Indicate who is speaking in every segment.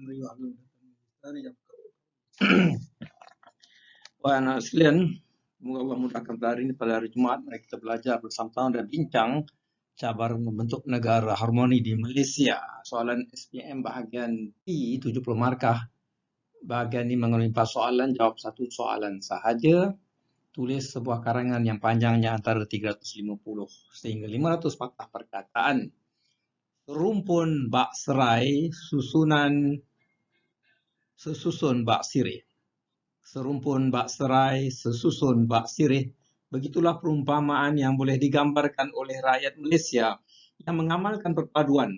Speaker 1: Melayu Ahli dari Wah, anak sekalian, semoga Allah mudahkan pada hari ini, pada hari Jumaat, mari kita belajar bersama-sama dan bincang cabaran membentuk negara harmoni di Malaysia. Soalan SPM bahagian P, 70 markah. Bahagian ini mengandung 4 soalan, jawab satu soalan sahaja. Tulis sebuah karangan yang panjangnya antara 350 sehingga 500 patah perkataan. Rumpun bak serai, sesusun bak sirih. Serumpun bak serai, sesusun bak sirih. Begitulah perumpamaan yang boleh digambarkan oleh rakyat Malaysia yang mengamalkan perpaduan,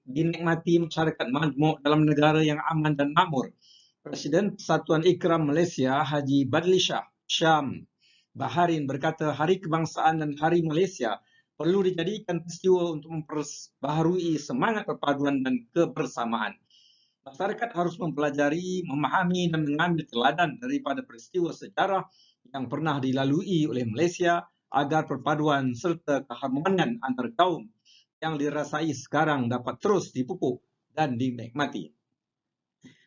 Speaker 1: dinikmati masyarakat majmuk dalam negara yang aman dan makmur. Presiden Persatuan Ikram Malaysia, Haji Badli Shah Syam Baharin berkata, Hari Kebangsaan dan Hari Malaysia perlu dijadikan peristiwa untuk memperbaharui semangat perpaduan dan kebersamaan. Masyarakat harus mempelajari, memahami dan mengambil teladan daripada peristiwa sejarah yang pernah dilalui oleh Malaysia agar perpaduan serta keharmonian antar kaum yang dirasai sekarang dapat terus dipupuk dan dinikmati.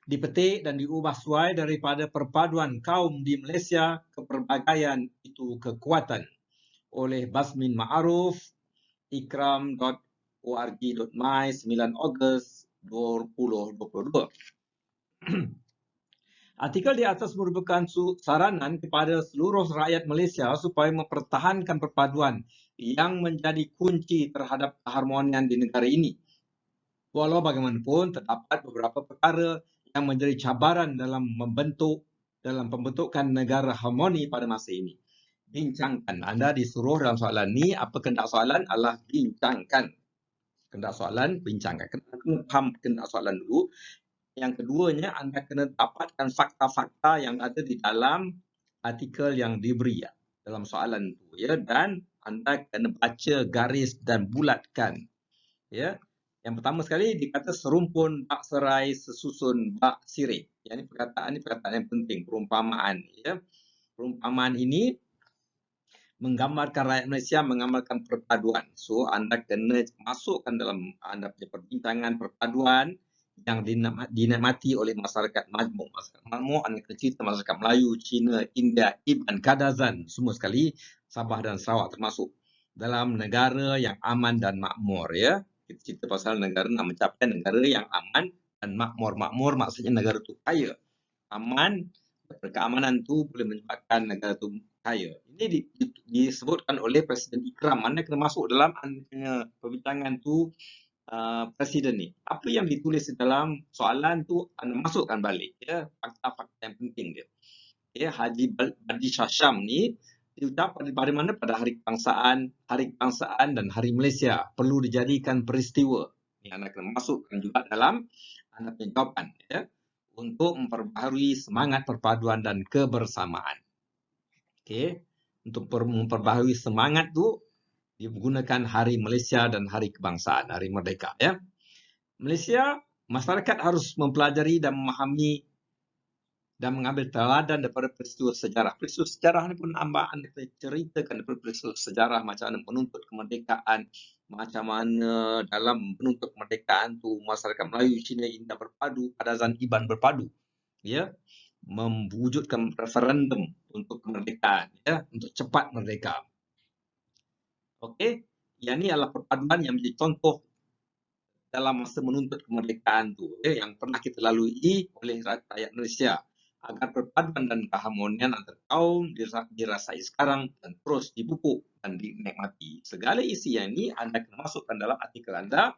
Speaker 1: Dipetik dan diubah sesuai daripada perpaduan kaum di Malaysia, keperbagaian itu kekuatan. Oleh Basmin Ma'aruf, ikram.org.my 9 Ogos 2022. Artikel di atas merupakan saranan kepada seluruh rakyat Malaysia supaya mempertahankan perpaduan yang menjadi kunci terhadap keharmonian di negara ini. Walau bagaimanapun, terdapat beberapa perkara yang menjadi cabaran dalam pembentukan negara harmoni pada masa ini. Bincangkan. Anda disuruh dalam soalan ni, apa kehendak soalan adalah bincangkan. Kehendak soalan, bincangkan. Kena faham kehendak soalan dulu. Yang keduanya, anda kena dapatkan fakta-fakta yang ada di dalam artikel yang diberi dalam soalan itu, ya, dan anda kena baca garis dan bulatkan, ya. Yang pertama sekali dikata serumpun bak serai, sesusun bak sirih. Yang ini perkataan yang penting, perumpamaan, ya. Perumpamaan ini menggambarkan rakyat Malaysia mengamalkan perpaduan. So, anda kena masukkan dalam anda punya perbincangan perpaduan yang dinikmati oleh masyarakat majmuk. Masyarakat majmuk, anda kena cerita masyarakat Melayu, Cina, India, Iban, Kadazan, semua sekali, Sabah dan Sarawak termasuk. Dalam negara yang aman dan makmur, ya. Kita cerita pasal negara nak mencapai negara yang aman dan makmur. Makmur maksudnya negara tu kaya. Aman, keamanan tu boleh menyebabkan negara tu kaya. Ini disebutkan oleh Presiden Ikram. Anda kena masuk dalam perbincangan tu Presiden ni. Apa yang ditulis dalam soalan tu anda masukkan balik, ya, fakta-fakta yang penting dia. Ya, Haji Badli Shah Syam ni diucap pada mana? Pada Hari Kebangsaan dan Hari Malaysia perlu dijadikan peristiwa. Ini anda kena masukkan juga dalam anda punya jawapan, ya, untuk memperbaharui semangat perpaduan dan kebersamaan. Okey, untuk memperbaharui semangat tu digunakan Hari Malaysia dan Hari Kebangsaan, Hari Merdeka, ya. Malaysia, masyarakat harus mempelajari dan memahami dan mengambil teladan daripada peristiwa sejarah. Peristiwa sejarah ni pun anda ceritakan daripada peristiwa sejarah, macam mana menuntut kemerdekaan, macam mana dalam menuntut kemerdekaan tu masyarakat Melayu, Cina, India berpadu, Kadazan, Iban berpadu, ya, mewujudkan referendum untuk kemerdekaan, ya, untuk cepat merdeka. Okey, yang ni adalah perpaduan yang menjadi contoh dalam masa menuntut kemerdekaan tu, yang pernah kita lalui oleh rakyat Malaysia, agar perpaduan dan keharmonian antar kaum dirasai sekarang dan terus dipupuk dan dinikmati. Segala isi yang ini anda kena masukkan dalam artikel anda,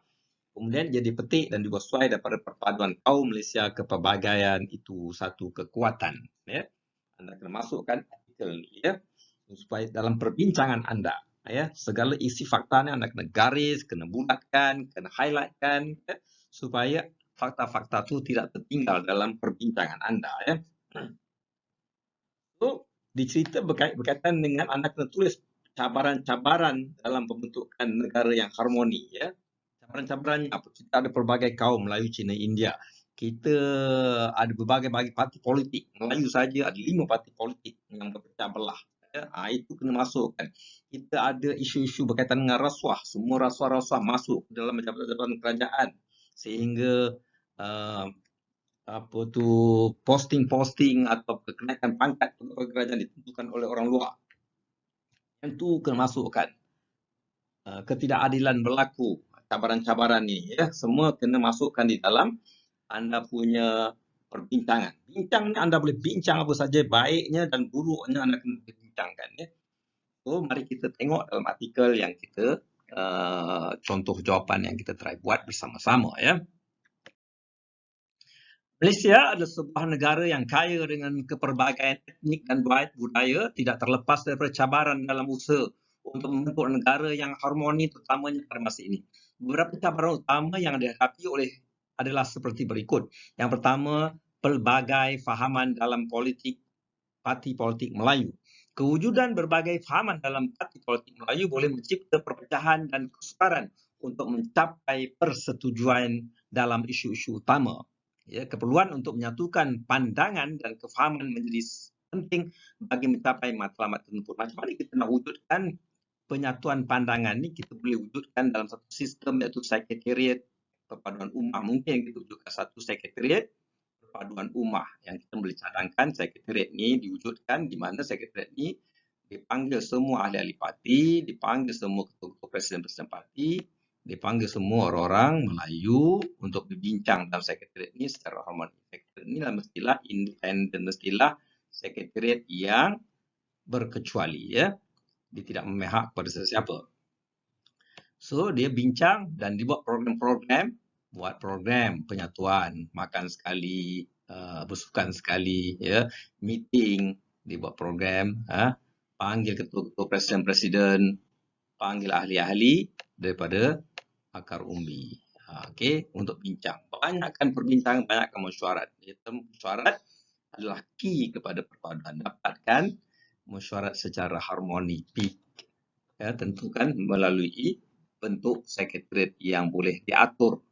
Speaker 1: kemudian jadi petik dan juga sesuai daripada perpaduan kaum Malaysia, keperbagaian itu satu kekuatan, ya. Anda kena masukkan artikel ini, ya, supaya dalam perbincangan anda, ya, segala isi faktanya anda kena garis, kena bulatkan, kena highlightkan, ya, supaya fakta-fakta itu tidak tertinggal dalam perbincangan anda, ya. So, dicerita berkaitan dengan anda kena tulis cabaran-cabaran dalam pembentukan negara yang harmoni, ya. Cabaran-cabarannya apa? Kita ada pelbagai kaum Melayu, Cina, India. Kita ada berbagai parti politik. Melayu saja ada 5 parti politik yang berpecah belah. Ya, itu kena masukkan. Kita ada isu-isu berkaitan dengan rasuah. Semua rasuah-rasuah masuk dalam jabatan-jabatan kerajaan. Sehingga apa tu posting-posting atau kenaikan pangkat pegawai kerajaan ditentukan oleh orang luar. Yang tu kena masukkan. Ketidakadilan berlaku, cabaran-cabaran ni ya, semua kena masukkan di dalam anda punya perbincangan. Bincang ni anda boleh bincang apa saja, baiknya dan buruknya anda kena bincangkan ya. So mari kita tengok dalam artikel yang kita contoh jawapan yang kita try buat bersama-sama ya. Malaysia adalah sebuah negara yang kaya dengan kepelbagaian etnik dan budaya, tidak terlepas daripada cabaran dalam usaha untuk membentuk negara yang harmoni, terutamanya pada masa ini. Beberapa cabaran utama yang dihadapi adalah seperti berikut. Yang pertama, pelbagai fahaman dalam parti politik Melayu. Kewujudan berbagai fahaman dalam parti politik Melayu boleh mencipta perpecahan dan kesukaran untuk mencapai persetujuan dalam isu-isu utama. Ya, keperluan untuk menyatukan pandangan dan kefahaman menjadi penting bagi mencapai matlamat tertentu. Macam mana kita nak wujudkan penyatuan pandangan ni? Kita boleh wujudkan dalam satu sistem iaitu sekretariat perpaduan ummah. Mungkin kita wujudkan satu sekretariat perpaduan ummah yang kita boleh cadangkan sekretariat ni diwujudkan di mana sekretariat ni dipanggil semua ahli-ahli parti, dipanggil semua ketua-ketua presiden-presiden parti, dipanggil semua orang-orang Melayu untuk berbincang dalam sekretariat ini secara hormat. Sekretariat ini mestilah independen, mestilah sekretariat yang berkecuali ya. Dia tidak memihak kepada sesiapa. So dia bincang dan dibuat program-program, buat program penyatuan, makan sekali, bersukan sekali ya, meeting, dibuat program, panggil ketua-ketua presiden-presiden, panggil ahli-ahli daripada akar umbi. Okey, untuk bincang. Banyakkan perbincangan, banyakkan mesyuarat. Mesyuarat adalah key kepada perpaduan. Dapatkan mesyuarat secara harmoni, peak. Ya, tentukan melalui bentuk sekretariat yang boleh diatur.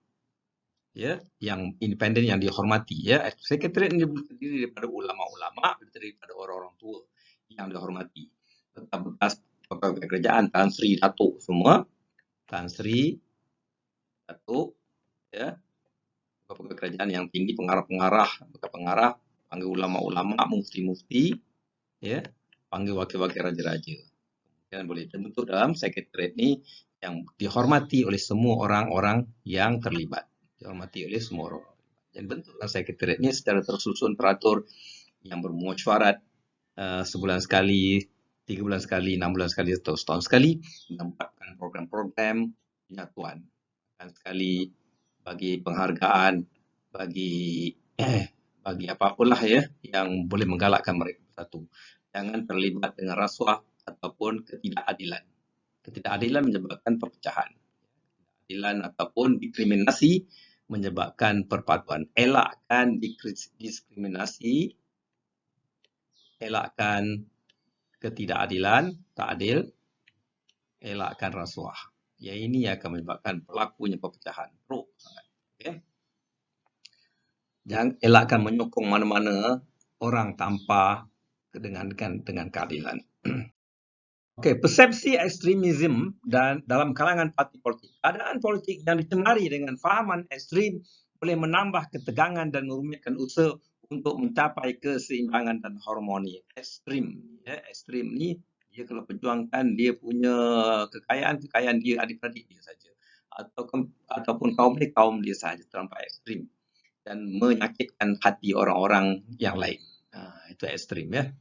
Speaker 1: Ya, yang independen, yang dihormati. Ya, sekretariat ini terdiri daripada ulama-ulama, daripada orang-orang tua yang dihormati. Bekas pegawai kerajaan, Tan Sri, Datuk semua. Tan Sri, Datuk, ya, pegawai kerajaan yang tinggi, pengarah, panggil ulama-ulama, mufti-mufti, ya, panggil wakil-wakil raja-raja. Kemudian boleh terbentuk dalam sekretariat ini yang dihormati oleh semua orang-orang yang terlibat. Dihormati oleh semua orang. Dan bentuklah sekretariat ini secara tersusun, teratur, yang bermesyuarat sebulan sekali, 3 bulan sekali, 6 bulan sekali, atau setahun sekali, menempatkan program-program penyatuan. Sekali bagi penghargaan, bagi apa-apalah ya yang boleh menggalakkan mereka bersatu. Jangan terlibat dengan rasuah ataupun ketidakadilan. Ketidakadilan menyebabkan perpecahan. Ketidakadilan ataupun diskriminasi menyebabkan perpaduan. Elakkan diskriminasi, elakkan ketidakadilan, tak adil, elakkan rasuah. Yang ini akan menyebabkan berlakunya perpecahan. Teruk sangat. Okay? Jangan elakkan menyokong mana-mana orang tanpa dengan keadilan. Okey, persepsi ekstremisme dan dalam kalangan parti politik. Keadaan politik yang dicemari dengan fahaman ekstrim boleh menambah ketegangan dan merumitkan usaha untuk mencapai keseimbangan dan harmoni. Ekstrim ni dia kalau perjuangkan dia punya kekayaan dia, adik-beradik dia saja, ataupun kaum dia saja, terlampau ekstrim dan menyakitkan hati orang-orang yang lain. Itu ekstrim ya.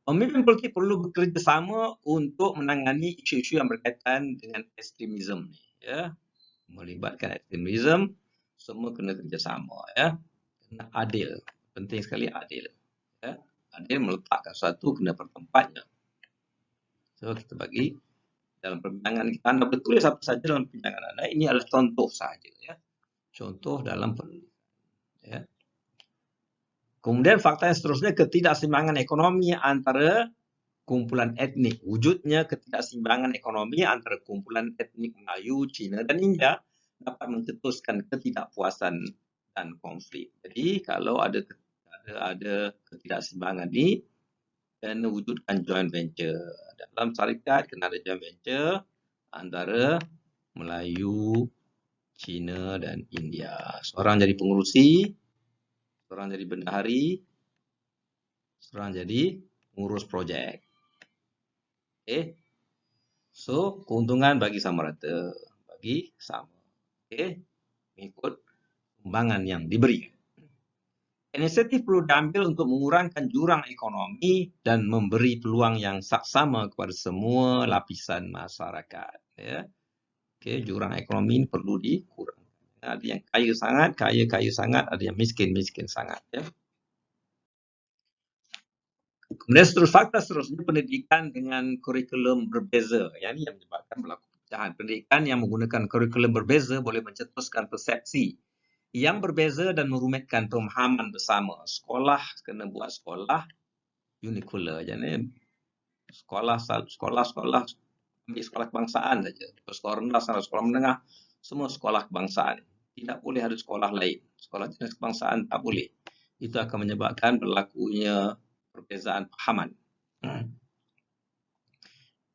Speaker 1: Pemimpin politik perlu bekerjasama untuk menangani isu-isu yang berkaitan dengan ekstremisme ya. Melibatkan ekstremisme, semua kena kerjasama ya. Kena adil. Penting sekali adil. Ya. Adil meletakkan sesuatu kena bertempatnya. So kita bagi dalam perbincangan kita, anda boleh tulis apa saja dalam perbincangan anda. Ini adalah contoh saja ya. Contoh dalam penulisan. Ya. Kemudian fakta yang seterusnya, ketidakseimbangan ekonomi antara kumpulan etnik. Wujudnya ketidakseimbangan ekonomi antara kumpulan etnik Melayu, Cina dan India dapat mencetuskan ketidakpuasan dan konflik. Jadi kalau ada ketidakseimbangan ini, kena wujudkan joint venture. Dalam syarikat kena ada joint venture antara Melayu, China dan India. Seorang jadi pengurusi, seorang jadi bendahari, seorang jadi pengurus projek. Okay. So, keuntungan bagi sama rata. Bagi sama. Okay. Mengikut sumbangan yang diberi. Inisiatif perlu diambil untuk mengurangkan jurang ekonomi dan memberi peluang yang saksama kepada semua lapisan masyarakat. Ya. Okay, jurang ekonomi ini perlu dikurangkan. Ada yang kaya sangat, kaya sangat, ada yang miskin sangat. Ya. Kemudian fakta seterusnya pendidikan dengan kurikulum berbeza. Yang ini yang menyebabkan berlaku pecahan. Pendidikan yang menggunakan kurikulum berbeza boleh mencetuskan persepsi yang berbeza dan merumitkan pemahaman bersama. Sekolah kena buat sekolah unikular. Jadi sekolah ambil sekolah kebangsaan saja. Sekolah rendah sampai sekolah menengah semua sekolah kebangsaan. Tidak boleh ada sekolah lain. Sekolah jenis kebangsaan tak boleh. Itu akan menyebabkan berlakunya perbezaan pahaman.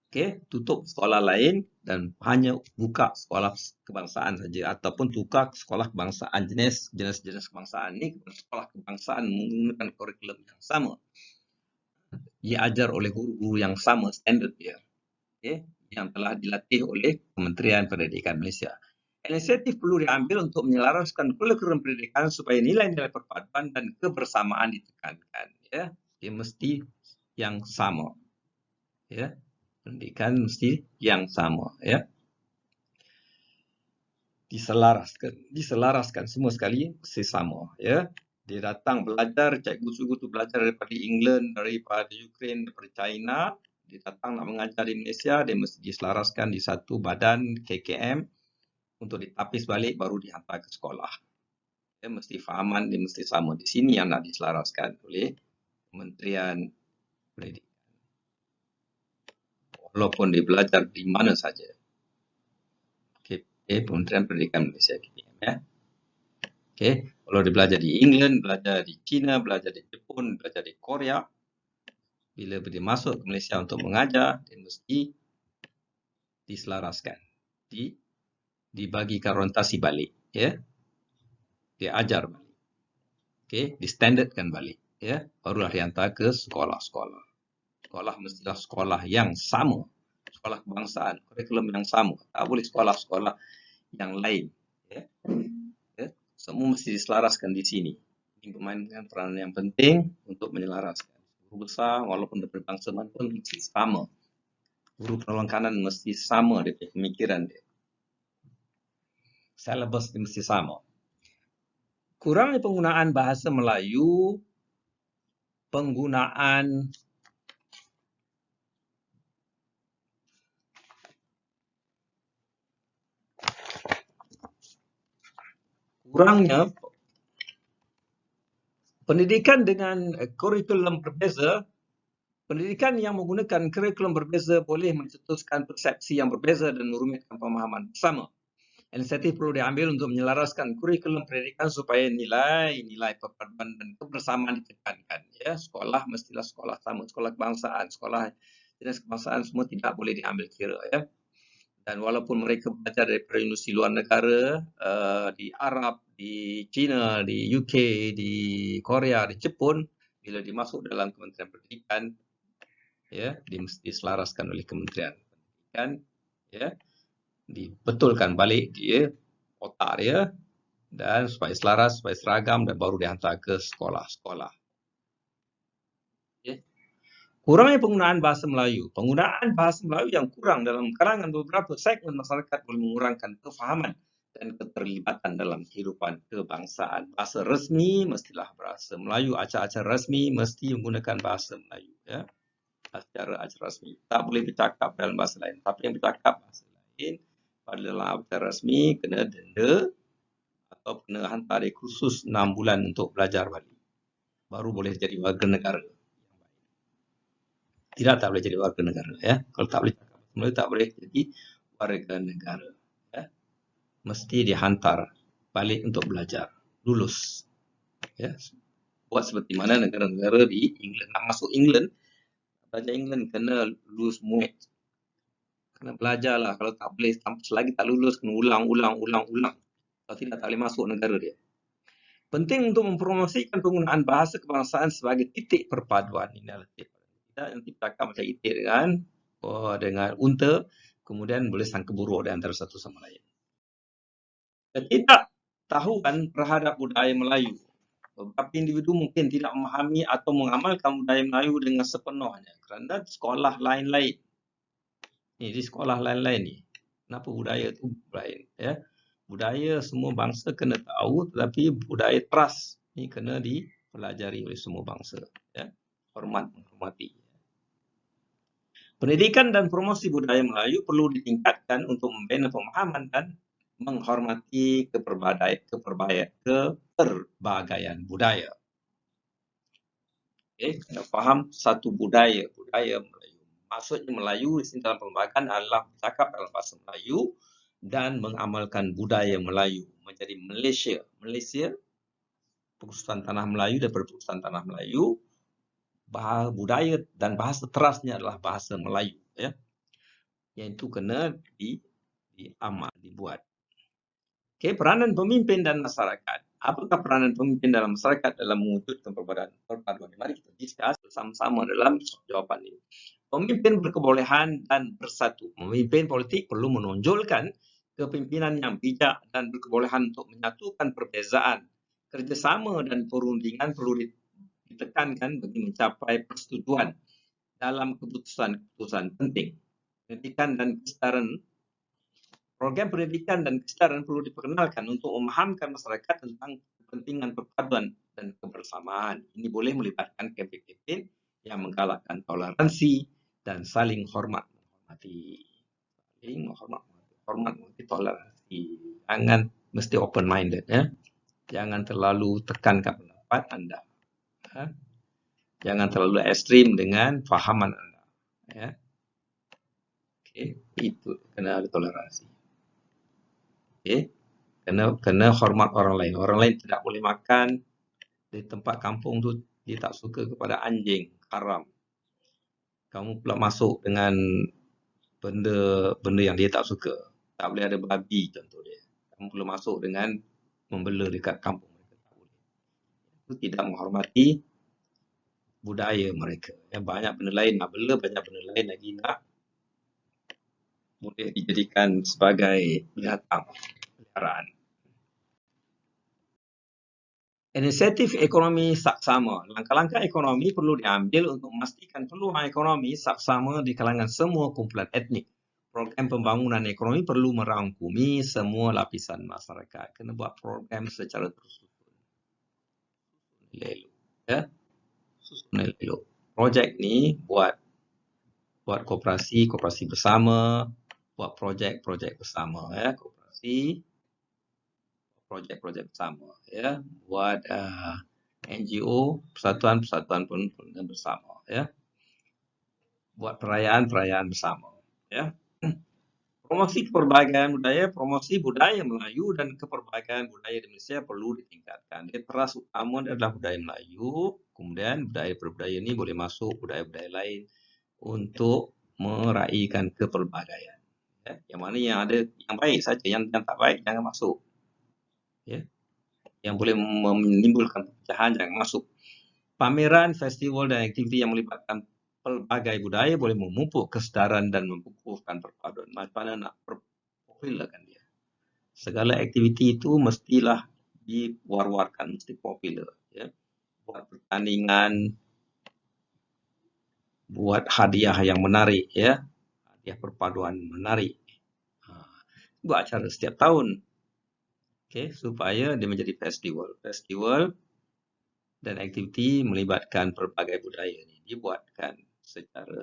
Speaker 1: Okey, tutup sekolah lain dan hanya buka sekolah kebangsaan saja ataupun tukar sekolah kebangsaan jenis kebangsaan ini kepada sekolah kebangsaan menggunakan kurikulum yang sama. Diajar oleh guru-guru yang sama standard dia. Okey, yang telah dilatih oleh Kementerian Pendidikan Malaysia. Inisiatif perlu diambil untuk menyelaraskan kurikulum pendidikan supaya nilai-nilai perpaduan dan kebersamaan ditekankan. Ya, dia mesti yang sama. Ya. Pendidikan mesti yang sama, ya. Diselaraskan semua sekali mesti sama, ya. Dia datang belajar, cikgu-cikgu tu belajar daripada England, daripada Ukraine, daripada China, dia datang nak mengajar di Malaysia, dia mesti diselaraskan di satu badan KKM untuk ditapis balik baru dihantar ke sekolah. Ya, mesti fahaman dia mesti sama. Di sini yang nak diselaraskan oleh Kementerian Pendidikan. Walaupun dia belajar di mana saja. Kementerian Pendidikan Malaysia KPM, ya. Okey, kalau dia belajar di England, belajar di China, belajar di Jepun, belajar di Korea, bila dia masuk ke Malaysia untuk mengajar, dia mesti diselaraskan, dibagikan orientasi balik, ya. Dia ajar balik. Okey, distandardkan balik, ya. Barulah dihantar ke sekolah-sekolah. Sekolah mestilah sekolah yang sama, sekolah kebangsaan, kurikulum yang sama. Tak boleh sekolah-sekolah yang lain, ya. Semua mesti diselaraskan di sini. Ini memainkan peranan yang penting untuk menyelaraskan. Guru besar walaupun daripada bangsa mana pun mesti sama. Guru penolong kanan mesti sama dia punya pemikiran dia. Syllabus dia mesti sama. Kurangnya penggunaan bahasa Melayu, penggunaan kurangnya pendidikan dengan kurikulum berbeza, pendidikan yang menggunakan kurikulum berbeza boleh mencetuskan persepsi yang berbeza dan merumitkan pemahaman bersama. Inisiatif perlu diambil untuk menyelaraskan kurikulum pendidikan supaya nilai-nilai perpaduan dan kebersamaan ditekankan. Ya, sekolah mestilah sekolah sama, sekolah kebangsaan, sekolah jenis kebangsaan semua tidak boleh diambil kira. Ya. Dan walaupun mereka belajar daripada universiti luar negara, di Arab, di China, di UK, di Korea, di Jepun, bila dimasuk dalam Kementerian Pendidikan, ya, dia mesti diselaraskan oleh Kementerian Pendidikan, ya, dibetulkan balik dia otak dia dan supaya selaras, supaya seragam dan baru dihantar ke sekolah-sekolah. Okay. Kurangnya penggunaan bahasa Melayu. Penggunaan bahasa Melayu yang kurang dalam kalangan beberapa segmen masyarakat boleh mengurangkan kefahaman dan keterlibatan dalam kehidupan kebangsaan. Bahasa resmi mestilah bahasa Melayu. Acara-acara resmi mesti menggunakan bahasa Melayu. Ya. Acara-acara resmi. Tak boleh bercakap dalam bahasa lain. Tapi yang bercakap bahasa lain pada dalam acara resmi kena denda atau kena hantar dia kursus 6 bulan untuk belajar balik. Baru boleh jadi warga negara. Tidak, tak boleh jadi warga negara. Ya. Kalau tak boleh cakap Melayu, tak boleh jadi warga negara. Ya. Mesti dihantar balik untuk belajar. Lulus. Ya. Buat seperti mana negara-negara di England. Nak masuk England, belajar England kena lulus muid. Kena belajarlah. Kalau tak boleh, selagi tak lulus, kena ulang. Kalau tidak, tak boleh masuk negara dia. Penting untuk mempromosikan penggunaan bahasa kebangsaan sebagai titik perpaduan. Ini adalah titik. Kita nanti bercakap macam itik dengan unta, kemudian boleh sangka buruk di antara satu sama lain. Ketidaktahuan terhadap budaya Melayu. Beberapa individu mungkin tidak memahami atau mengamalkan budaya Melayu dengan sepenuhnya kerana sekolah lain-lain. Di sekolah lain-lain ni, kenapa budaya tu lain? Ya, budaya semua bangsa kena tahu, tetapi budaya trust ni kena dipelajari oleh semua bangsa. Ya, menghormati. Pendidikan dan promosi budaya Melayu perlu ditingkatkan untuk membina pemahaman dan menghormati keperbagaian budaya. Kena faham satu budaya Melayu. Maksudnya Melayu di sini dalam perlembagaan adalah bercakap dalam bahasa Melayu dan mengamalkan budaya Melayu menjadi Malaysia. Malaysia, Persekutuan Tanah Melayu dan Persekutuan Tanah Melayu, budaya dan bahasa terasnya adalah bahasa Melayu. Ya. Yang itu kena dibuat. Peranan pemimpin dan masyarakat. Apakah peranan pemimpin dalam masyarakat dalam mewujudkan perpaduan? Mari kita diskus bersama-sama dalam jawapan ini. Pemimpin berkebolehan dan bersatu. Pemimpin politik perlu menonjolkan kepimpinan yang bijak dan berkebolehan untuk menyatukan perbezaan. Kerjasama dan perundingan perlu ditekankan bagi mencapai persetujuan dalam keputusan-keputusan penting. Pendidikan dan kesetaraan. Program pendidikan dan kesetaraan perlu diperkenalkan untuk memahamkan masyarakat tentang kepentingan perpaduan dan kebersamaan. Ini boleh melibatkan kempen-kempen yang menggalakkan toleransi dan saling menghormati toleransi. Jangan mesti open minded, ya. Jangan terlalu tekankan pendapat anda. Ya. Jangan terlalu ekstrim dengan fahaman anda. Ya. Itu kena ada toleransi. Kena hormat orang lain. Orang lain tidak boleh makan di tempat kampung tu, dia tak suka kepada anjing, haram. Kamu pula masuk dengan benda yang dia tak suka. Tak boleh ada babi contoh dia. Kamu pula masuk dengan membela dekat kampung mereka. Tak boleh. Itu tidak menghormati budaya mereka. Banyak benda lain nak bela, banyak benda lain lagi nak boleh dijadikan sebagai binatang peliharaan. Inisiatif ekonomi saksama. Langkah-langkah ekonomi perlu diambil untuk memastikan peluang ekonomi saksama di kalangan semua kumpulan etnik. Program pembangunan ekonomi perlu merangkumi semua lapisan masyarakat. Kena buat program secara tersusun. Susun elok. Projek ni buat koperasi bersama, buat projek bersama, koperasi, projek bersama, buat NGO, persatuan pun bersama, buat perayaan bersama, Promosi keperbagaian budaya, promosi budaya Melayu dan keperbagaian budaya di Malaysia perlu ditingkatkan. Teras utama adalah budaya Melayu, kemudian budaya ini boleh masuk budaya-budaya lain untuk meraihkan keperbagaian. Yang mana yang ada yang baik saja, yang tak baik jangan masuk. Yang boleh menimbulkan perpecahan jangan masuk. Pameran, festival dan aktiviti yang melibatkan pelbagai budaya boleh memupuk kesedaran dan memupukkan perpaduan. Macam mana nak popularkan dia? Segala aktiviti itu mestilah diwar-warkan, mesti popular. Buat pertandingan, buat hadiah yang menarik, hadiah perpaduan menarik. Buat acara setiap tahun. Supaya dia menjadi festival. Festival dan aktiviti melibatkan pelbagai budaya ini dibuatkan secara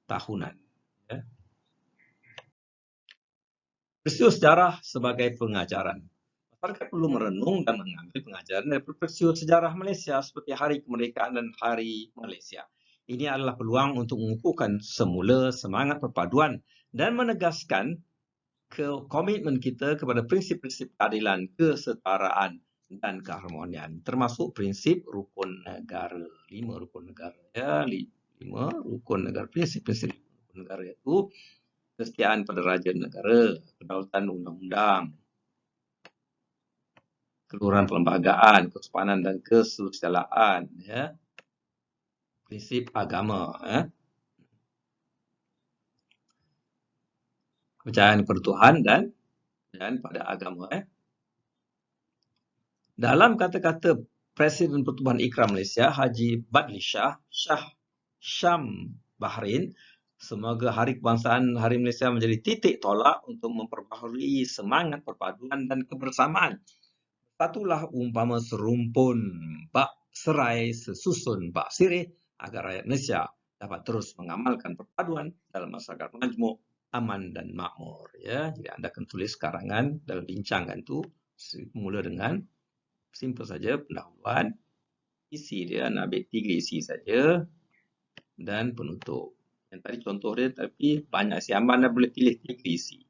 Speaker 1: tahunan. Peristiwa sejarah sebagai pengajaran. Masyarakat perlu merenung dan mengambil pengajaran dari peristiwa sejarah Malaysia seperti Hari Kemerdekaan dan Hari Malaysia. Ini adalah peluang untuk mengukuhkan semula semangat perpaduan dan menegaskan komitmen kita kepada prinsip-prinsip keadilan, kesetaraan dan keharmonian, termasuk prinsip rukun negara. 5 rukun negara. 5 rukun negara. Prinsip-prinsip rukun negara itu kesetiaan pada raja negara, kedaulatan undang-undang, keluhuran perlembagaan, kesopanan dan kesusilaan, ya. Prinsip agama, ya. Kepercayaan kepada Tuhan dan pada agama, ya. Dalam kata-kata Presiden Pertubuhan Ikram Malaysia, Haji Badli Shah Syam Bahrain, semoga Hari Kebangsaan Hari Malaysia menjadi titik tolak untuk memperbaharui semangat perpaduan dan kebersamaan. Satulah umpama serumpun bak serai sesusun bak sirih agar rakyat Malaysia dapat terus mengamalkan perpaduan dalam masyarakat majmuk, aman dan makmur. Ya, jadi anda akan tulis karangan dalam bincangan tu mula dengan simple saja pendahuluan, isi dia nak ambil 3 isi saja dan penutup. Yang tadi contoh dia tapi banyak isi, anda boleh pilih 3 isi.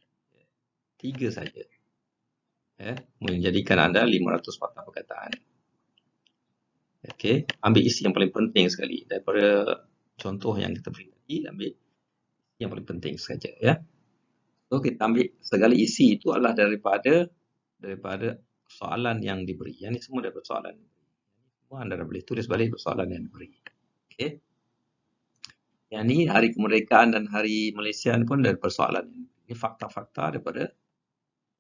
Speaker 1: 3 saja. Ya, menjadikan anda 500 patah perkataan. Okey, ambil isi yang paling penting sekali daripada contoh yang kita beri tadi, ambil yang paling penting saja, ya. So kita ambil segala isi itu adalah daripada soalan yang diberi. Yang ini semua daripada soalan. Semua anda dah boleh tulis balik soalan yang diberi. Okey. Yang ni hari kemerdekaan dan hari Malaysia ni pun daripada soalan. Ini fakta-fakta daripada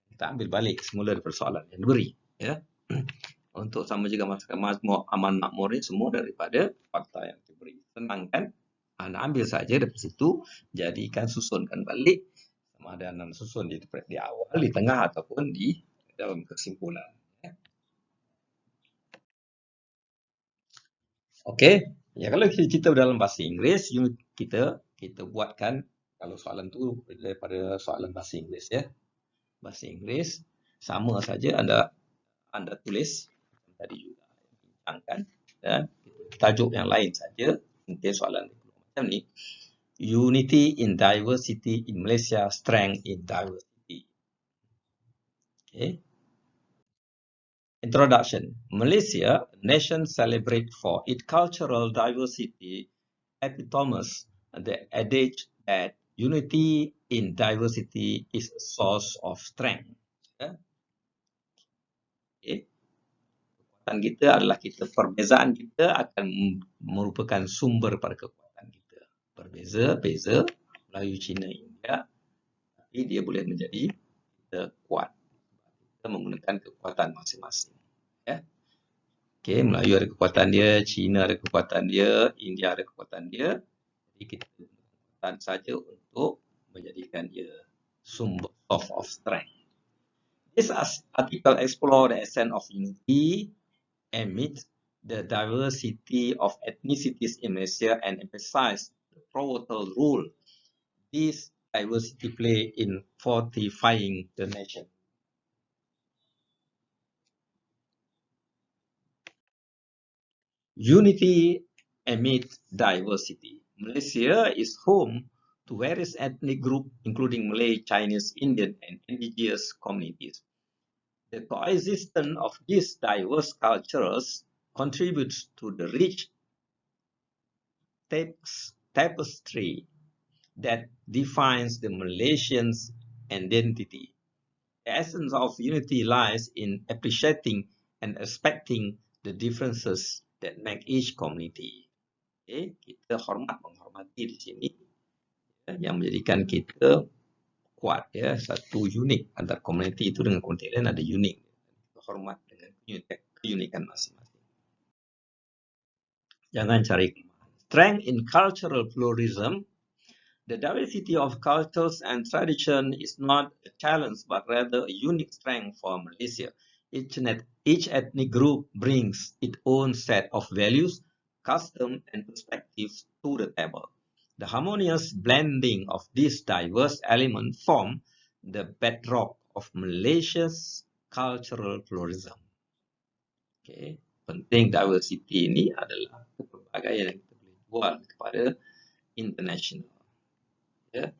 Speaker 1: kita ambil balik semula daripada soalan yang diberi, ya. Untuk sama juga masyarakat majmuk, aman makmur ni semua daripada fakta yang diberi. Senang kan? Anda ambil saja dari situ, jadikan susunkan balik sama ada anda susun di awal, di tengah ataupun di dalam kesimpulan. Ya. Okey, ya kalau kita dalam bahasa Inggeris, kita buatkan kalau soalan tu daripada soalan bahasa Inggeris, ya. Bahasa Inggeris sama saja anda tulis tadi juga bincangkan dan tajuk yang lain saja. Mungkin soalan macam ni, unity in diversity in Malaysia, strength in diversity. Okay. Introduction. Malaysia, a nation celebrated for its cultural diversity, epitomes the adage that unity in diversity is a source of strength. Okay. Kekuatan kita adalah perbezaan kita akan merupakan sumber pada kekuatan kita. Berbeza-beza Melayu, Cina, India, tapi dia boleh menjadi kita kuat. Kita menggunakan kekuatan masing-masing. Ya. Okey, Melayu ada kekuatan dia, Cina ada kekuatan dia, India ada kekuatan dia. Jadi kita gunakan kekuatan saja untuk menjadikan dia sumber of strength. This article explores the essence of unity amid the diversity of ethnicities in Malaysia and emphasize the pivotal role this diversity play in fortifying the nation. Unity amid diversity. Malaysia is home to various ethnic groups including Malay, Chinese, Indian and indigenous communities. The coexistence of these diverse cultures contributes to the rich tapestry that defines the Malaysian's identity. The essence of unity lies in appreciating and respecting the differences that make each community. Okay, kita menghormati di sini, ya, yang menjadikan kita kuat, ya. Satu unik antara komuniti itu dengan komuniti lain ada unik. Kita hormat dengan keunikan masing-masing. Jangan cari kelemahan. Strength in cultural pluralism. The diversity of cultures and tradition is not a challenge but rather a unique strength for Malaysia. Each ethnic group brings its own set of values, customs and perspectives to the table. The harmonious blending of these diverse elements form the bedrock of Malaysia's cultural pluralism. Okay. Penting diversity ini adalah pelbagaian yang kita boleh jual kepada international. Ya.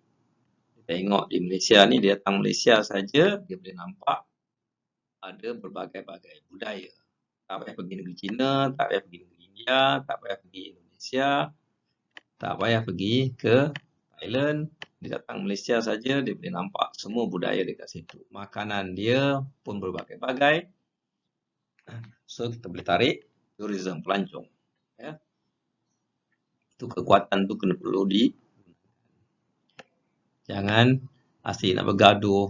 Speaker 1: Kita tengok di Malaysia ni, dia datang Malaysia saja, dia boleh nampak ada berbagai-bagai budaya. Tak payah pergi negeri China, tak payah pergi negeri India, tak payah pergi Indonesia, tak payah pergi ke Thailand, dia datang Malaysia saja, dia boleh nampak semua budaya dekat situ. Makanan dia pun berbagai-bagai. So kita boleh tarik tourism, pelancong. Ya. Itu kekuatan tu kena perlu di, jangan asyik nak bergaduh,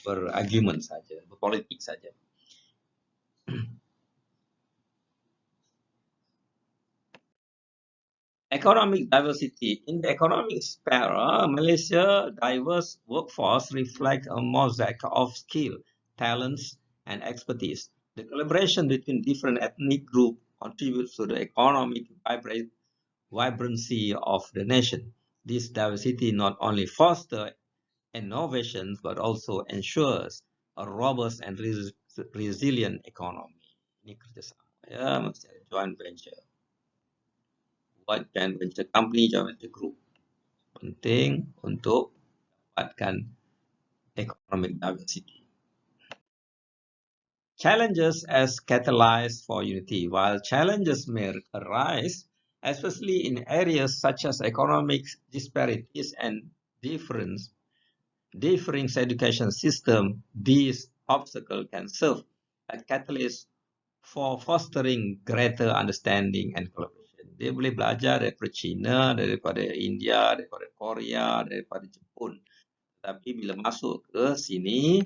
Speaker 1: berargument saja, berpolitik saja. Economic diversity. In the economic sphere, Malaysia's diverse workforce reflects a mosaic of skill, talents, and expertise. The collaboration between different ethnic groups contributes to the economic vibrancy of the nation. This diversity not only fosters innovations but also ensures a robust and resilient economy. Ini kerjasama ya, mesti ada joint venture. Buat joint venture company, joint venture group. Penting untuk dapatkan economic diversity. Challenges as catalyst for unity. While challenges may arise, especially in areas such as economic disparities and differing education system, these obstacles can serve as catalyst for fostering greater understanding and collaboration. Dia boleh belajar daripada China, daripada India, daripada Korea, daripada Jepun. Tapi bila masuk ke sini,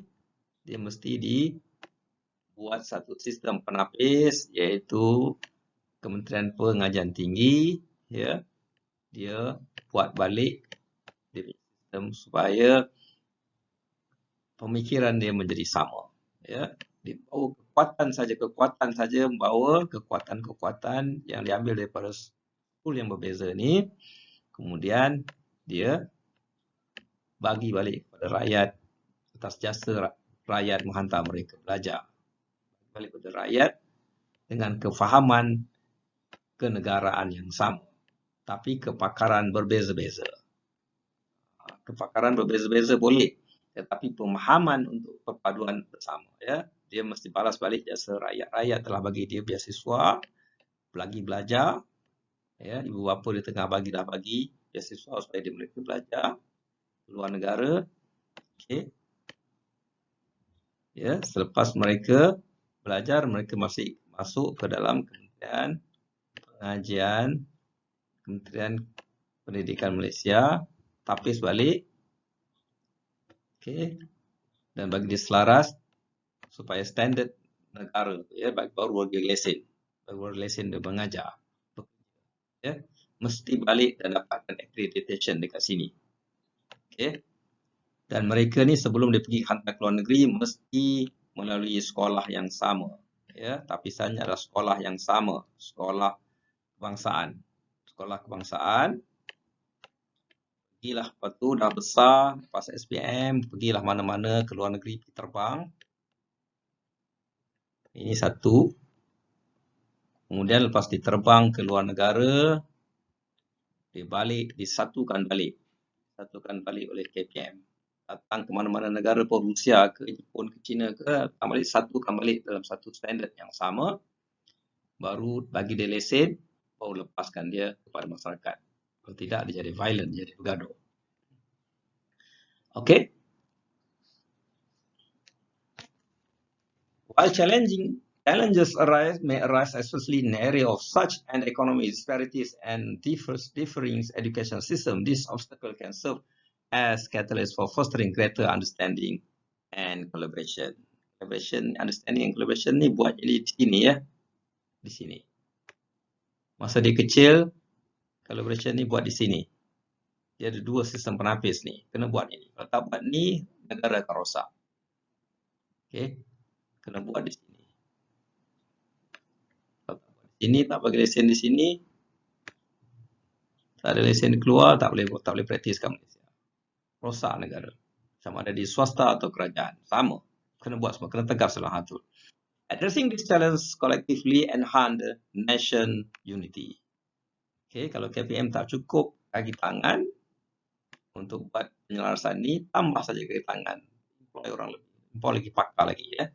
Speaker 1: dia mesti dibuat satu sistem penapis, iaitu Kementerian Pengajian Tinggi, ya, dia buat balik dia sistem supaya pemikiran dia menjadi sama. Ya, dibawa kekuatan saja membawa kekuatan yang diambil daripada school yang berbeza ni, kemudian dia bagi balik kepada rakyat atas jasa rakyat menghantar mereka belajar. Balik kepada rakyat dengan kefahaman kenegaraan yang sama, tapi kepakaran berbeza-beza. Kepakaran berbeza-beza boleh, tetapi pemahaman untuk perpaduan bersama, ya, dia mesti balas balik jasa rakyat. Rakyat telah bagi dia beasiswa, lagi belajar, ya, ibu bapa dia tengah bagi beasiswa supaya dia mereka belajar luar negara. Okey. Ya, selepas mereka belajar, mereka masih masuk ke dalam Kementerian Pengajian, Kementerian Pendidikan Malaysia, tapis balik. Okey. Dan bagi dia selaras supaya standard negara, ya, baru bagi lesen. Baru lesen dia mengajar. Ya, mesti balik dan dapatkan accreditation dekat sini. Okey. Dan mereka ni sebelum dia pergi hantar ke luar negeri mesti melalui sekolah yang sama. Ya, tapisannya adalah sekolah yang sama, sekolah kebangsaan. Sekolah kebangsaan. Pergilah, lepas tu dah besar, lepas SPM, pergilah mana-mana ke luar negeri, pergi terbang. Ini satu. Kemudian lepas diterbang ke luar negara, dia balik, disatukan balik. Disatukan balik oleh KPM. Datang ke mana-mana negara pun, Rusia ke Jepun ke China ke, datang balik, satukan balik dalam satu standard yang sama. Baru bagi dia lesen, baru lepaskan dia kepada masyarakat. Kalau tidak, dia jadi violent, jadi bergaduh. Okay. While challenges may arise especially in the area of such an economic disparities and differing education system, this obstacle can serve as catalyst for fostering greater understanding and collaboration. Understanding and collaboration ni buat jadi di sini, ya. Di sini. Masa dia kecil, collaboration ni buat di sini. Dia ada dua sistem penapis ni. Kena buat ini. Kalau tak buat ni, negara akan rosak. Okay. Kena buat di sini. Kalau tak buat di sini, tak bagi lesen di sini, tak ada lesen keluar, tak boleh praktis kat Malaysia. Rosak negara. Sama ada di swasta atau kerajaan. Sama. Kena buat semua. Kena tegas dalam hal tu. Addressing this challenge collectively enhance the nation unity. Okay, kalau KPM tak cukup kaki tangan untuk buat penyelarasan ni, tambah saja kaki tangan. Employ orang lebih. Employ lagi pakar lagi, ya.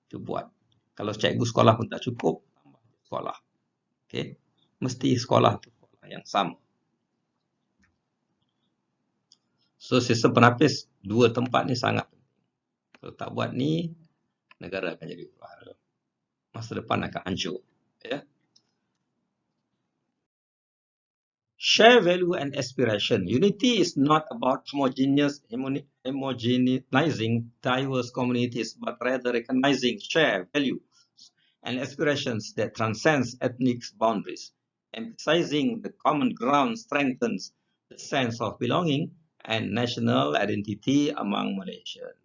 Speaker 1: Itu buat. Kalau cikgu sekolah pun tak cukup, tambah sekolah. Okay. Mesti sekolah tu sekolah yang sama. So, sistem penapis dua tempat ni sangat penting. Kalau tak buat ni, negara akan jadi berhara. masa depan akan hancur. Ya. Share value and aspiration. Unity is not about homogenizing diverse communities, but rather recognizing shared value and aspirations that transcends ethnic boundaries. Emphasizing the common ground strengthens the sense of belonging and national identity among Malaysians.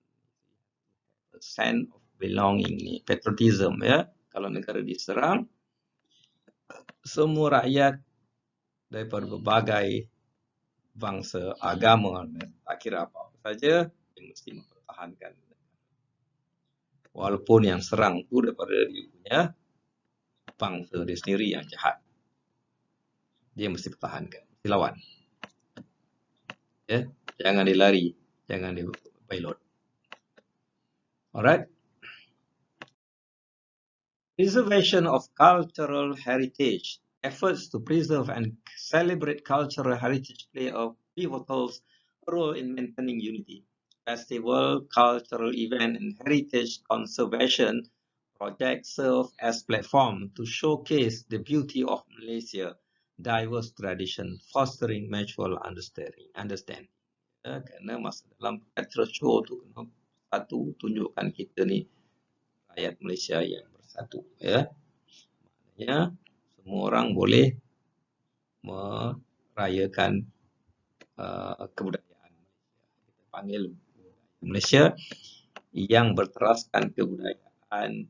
Speaker 1: The sense of belonging ni, patriotism ya. Kalau negara diserang, semua rakyat daripada berbagai bangsa, agama, tak kira apa saja, dia mesti mempertahankan. Walaupun yang serang tu daripada dia punya bangsa dia sendiri yang jahat, dia mesti pertahankan, mesti lawan. Ya, jangan dia lari, jangan dia pilot. Alright. Preservation of cultural heritage. Efforts to preserve and celebrate cultural heritage play a pivotal role in maintaining unity. Festival, cultural event, and heritage conservation projects serve as platform to showcase the beauty of Malaysia, diverse tradition, fostering mutual understanding. Ya, kerana masa dalam cultural show tu kena satu tunjukkan kita ni rakyat Malaysia yang bersatu. Ya, maknanya semua orang boleh merayakan kebudayaan Malaysia. Kita panggil Malaysia yang berteraskan kebudayaan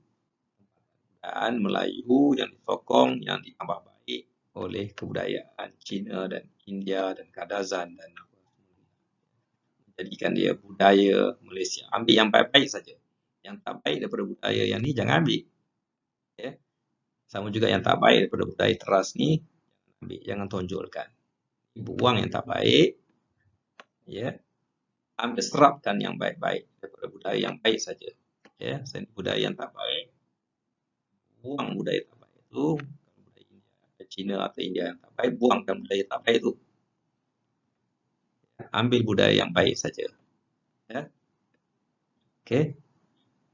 Speaker 1: Melayu yang disokong, yang ditambah baik oleh kebudayaan Cina dan India dan Kadazan dan jadikan dia budaya Malaysia. Ambil yang baik-baik saja. Yang tak baik daripada budaya yang ni jangan ambil. Ya. Sama juga yang tak baik daripada budaya teras ni ambil, jangan tonjolkan. Buang yang tak baik, ya. Ambil serapkan yang baik-baik daripada budaya yang baik saja. Ya, budaya yang tak baik, buang budaya tak baik itu. Budaya India, Cina atau India yang tak baik, buangkan budaya tak baik itu. Ambil budaya yang baik saja. Ya. Okey.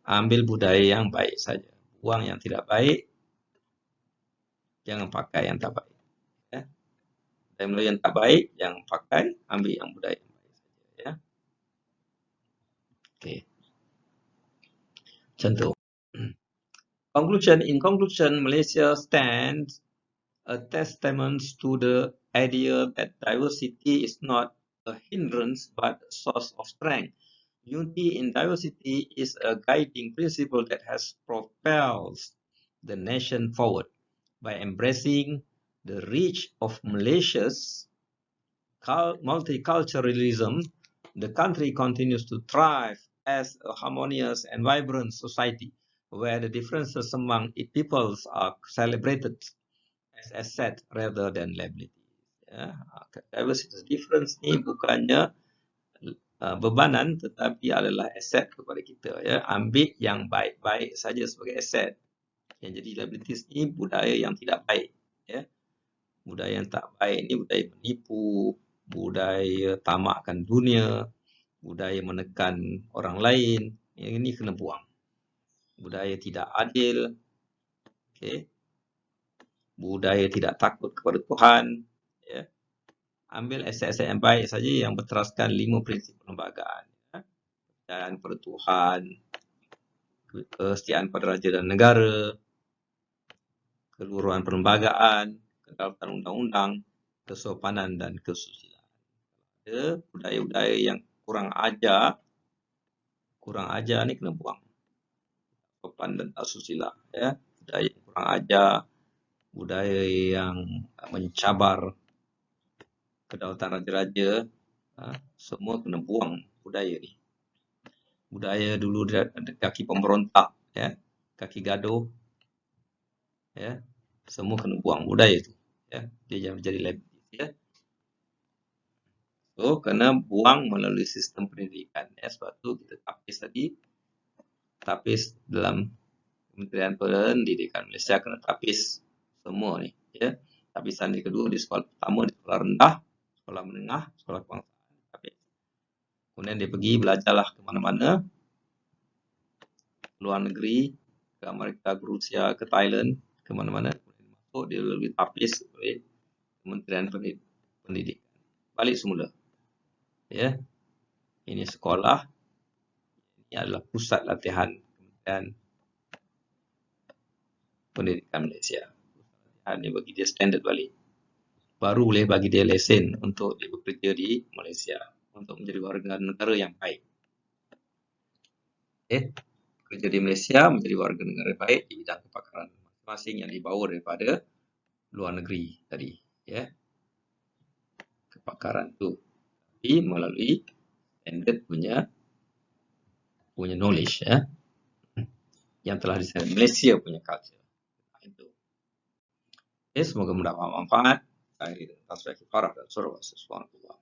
Speaker 1: Ambil budaya yang baik saja. Buang yang tidak baik. Jangan pakai yang tak baik. Ya. Dan Melayu yang tak baik, jangan pakai. Ambil yang budaya yang baik saja. Ya. Okey. Contoh. In conclusion, Malaysia stands a testament to the idea that diversity is not a hindrance but a source of strength. Unity in diversity is a guiding principle that has propelled the nation forward. By embracing the reach of Malaysia's multiculturalism, the country continues to thrive as a harmonious and vibrant society where the differences among its peoples are celebrated as asset rather than liability. Ya, diversity difference ni bukannya bebanan tetapi adalah aset kepada kita. Ya, ambil yang baik-baik saja sebagai aset. Yang jadi liabilities ni budaya yang tidak baik. Ya, budaya yang tak baik ni budaya menipu, budaya tamakkan dunia, budaya menekan orang lain. Yang ini kena buang. Budaya tidak adil. Okay. Budaya tidak takut kepada Tuhan. Ya. Ambil aset-aset yang baik saja yang berteraskan 5 prinsip perlembagaan. Ya. Kepercayaan kepada Tuhan, kesetiaan pada raja dan negara, keluruhan perlembagaan, kedaulatan undang-undang, kesopanan dan kesusilaan. Ada budaya-budaya yang kurang ajar ni kena buang. Sopan dan asusila. Ya. Budaya yang kurang ajar, budaya yang mencabar kedaulatan raja-raja, semua kena buang budaya ni. Budaya dulu kaki pemberontak, ya, kaki gaduh, ya, semua kena buang budaya tu. Ya, dia jangan menjadi liability. Ya. So, kena buang melalui sistem pendidikan. Ya, sebab tu kita tapis dalam Kementerian Pendidikan Malaysia kena tapis semua ni. Ya. Tapisan yang kedua di sekolah pertama, di sekolah rendah, sekolah menengah, sekolah kebangsaan. Tapis. Kemudian dia pergi belajarlah ke mana-mana, luar negeri, ke ke Amerika, ke Rusia, ke Thailand, ke mana-mana masuk, dia lebih tapis oleh Kementerian Pendidikan. Balik semula. Ya. Ini sekolah, ini adalah pusat latihan Kementerian Pendidikan Malaysia. Ini bagi dia standard balik. Baru boleh bagi dia lesen untuk dia bekerja di Malaysia untuk menjadi warga negara yang baik. Kerja di Malaysia menjadi warga negara baik di bidang kepakaran masing-masing yang dibawa daripada luar negeri tadi. Ya. Kepakaran tu tapi melalui standard punya knowledge ya, yang telah disediakan Malaysia punya culture. Itu. Semoga mendapat manfaat. Saya Tasbih Farah dan Surah Subhanallah.